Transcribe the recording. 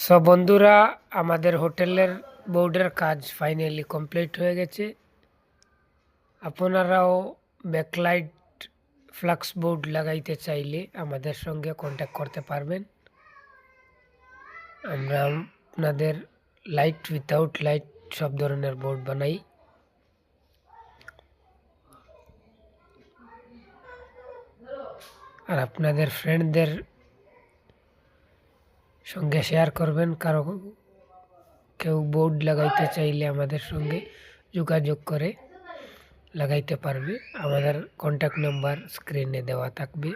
So বন্ধুরা, আমাদের হোটেলের বোর্ডের কাজ ফাইনালি কমপ্লিট হয়ে গেছে। আপনারাও ব্যাকলাইট ফ্লাক্স বোর্ড লাগাইতে চাইলে আমাদের সঙ্গে কন্ট্যাক্ট করতে পারবেন। আমরা আপনাদের লাইট উইথাউট লাইট সব ধরনের বোর্ড বানাই। আর আপনাদের ফ্রেন্ডদের সঙ্গে শেয়ার করবেন। কেউ বোর্ড লাগাইতে চাইলে আমাদের সঙ্গে যোগাযোগ করে লাগাইতে পারবে। আমাদের কন্ট্যাক্ট নাম্বার স্ক্রিনে দেওয়া থাকবে।